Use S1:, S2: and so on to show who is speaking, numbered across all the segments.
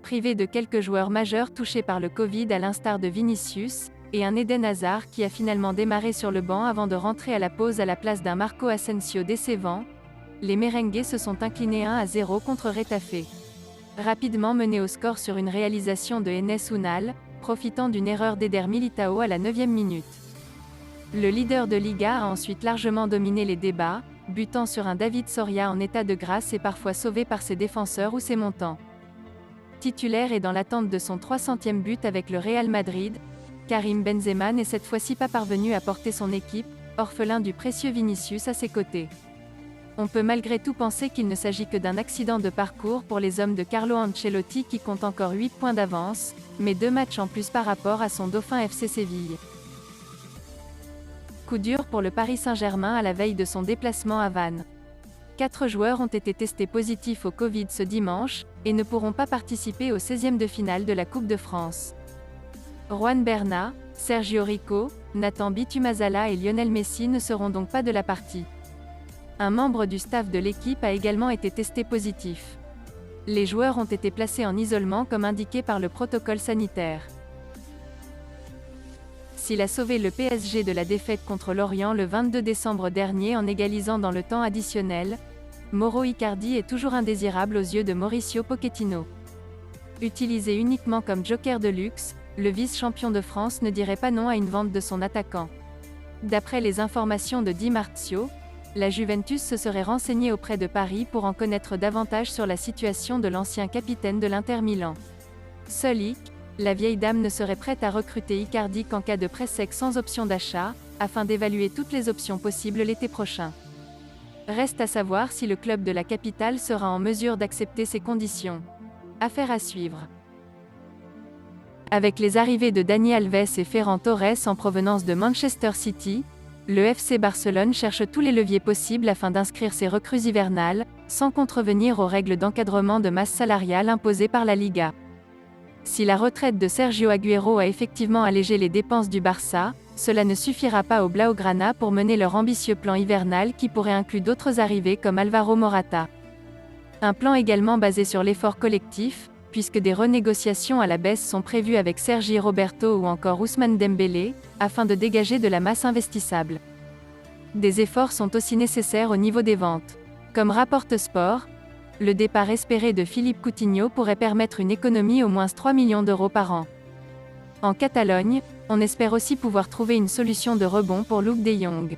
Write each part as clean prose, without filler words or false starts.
S1: privé de quelques joueurs majeurs touchés par le Covid à l'instar de Vinicius, et un Eden Hazard qui a finalement démarré sur le banc avant de rentrer à la pause à la place d'un Marco Asensio décevant, les merengues se sont inclinés 1-0 contre Retafe. Rapidement menés au score sur une réalisation de Enes Unal, profitant d'une erreur d'Eder Militao à la 9e minute. Le leader de Liga a ensuite largement dominé les débats, butant sur un David Soria en état de grâce et parfois sauvé par ses défenseurs ou ses montants. Titulaire et dans l'attente de son 300e but avec le Real Madrid, Karim Benzema n'est cette fois-ci pas parvenu à porter son équipe, orphelin du précieux Vinicius à ses côtés. On peut malgré tout penser qu'il ne s'agit que d'un accident de parcours pour les hommes de Carlo Ancelotti qui comptent encore 8 points d'avance, mais 2 matchs en plus par rapport à son dauphin FC Séville. Coup dur pour le Paris Saint-Germain à la veille de son déplacement à Vannes. 4 joueurs ont été testés positifs au Covid ce dimanche, et ne pourront pas participer au 16e de finale de la Coupe de France. Juan Bernat, Sergio Rico, Nathan Bitumazala et Lionel Messi ne seront donc pas de la partie. Un membre du staff de l'équipe a également été testé positif. Les joueurs ont été placés en isolement comme indiqué par le protocole sanitaire. S'il a sauvé le PSG de la défaite contre Lorient le 22 décembre dernier en égalisant dans le temps additionnel, Mauro Icardi est toujours indésirable aux yeux de Mauricio Pochettino. Utilisé uniquement comme joker de luxe, le vice-champion de France ne dirait pas non à une vente de son attaquant. D'après les informations de Di Marzio, la Juventus se serait renseignée auprès de Paris pour en connaître davantage sur la situation de l'ancien capitaine de l'Inter Milan. Seul la vieille dame ne serait prête à recruter Icardi qu'en cas de prêt sec sans option d'achat, afin d'évaluer toutes les options possibles l'été prochain. Reste à savoir si le club de la capitale sera en mesure d'accepter ces conditions. Affaire à suivre. Avec les arrivées de Dani Alves et Ferran Torres en provenance de Manchester City, le FC Barcelone cherche tous les leviers possibles afin d'inscrire ses recrues hivernales, sans contrevenir aux règles d'encadrement de masse salariale imposées par la Liga. Si la retraite de Sergio Agüero a effectivement allégé les dépenses du Barça, cela ne suffira pas aux Blaugrana pour mener leur ambitieux plan hivernal qui pourrait inclure d'autres arrivées comme Alvaro Morata. Un plan également basé sur l'effort collectif, puisque des renégociations à la baisse sont prévues avec Sergi Roberto ou encore Ousmane Dembélé, afin de dégager de la masse investissable. Des efforts sont aussi nécessaires au niveau des ventes. Comme rapporte Sport, le départ espéré de Philippe Coutinho pourrait permettre une économie au moins 3 millions d'euros par an. En Catalogne, on espère aussi pouvoir trouver une solution de rebond pour Luuk de Jong.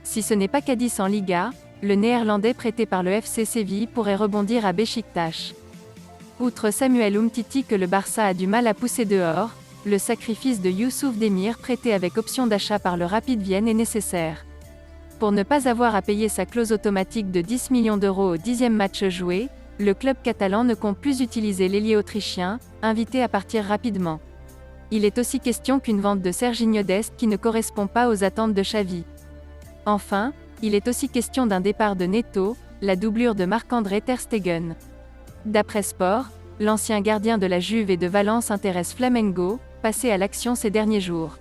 S1: Si ce n'est pas Cadiz en Liga, le néerlandais prêté par le FC Séville pourrait rebondir à Beşiktaş. Outre Samuel Umtiti que le Barça a du mal à pousser dehors, le sacrifice de Youssouf Demir prêté avec option d'achat par le Rapid Vienne est nécessaire. Pour ne pas avoir à payer sa clause automatique de 10 millions d'euros au 10e match joué, le club catalan ne compte plus utiliser l'ailier autrichien, invité à partir rapidement. Il est aussi question qu'une vente de Serginho Dest qui ne correspond pas aux attentes de Xavi. Enfin, il est aussi question d'un départ de Neto, la doublure de Marc-André ter Stegen. D'après Sport, l'ancien gardien de la Juve et de Valence intéresse Flamengo, passé à l'action ces derniers jours.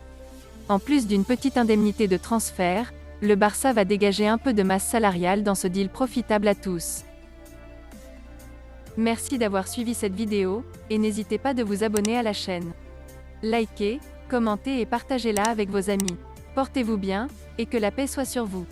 S1: En plus d'une petite indemnité de transfert, le Barça va dégager un peu de masse salariale dans ce deal profitable à tous. Merci d'avoir suivi cette vidéo, et n'hésitez pas de vous abonner à la chaîne. Likez, commentez et partagez-la avec vos amis. Portez-vous bien, et que la paix soit sur vous.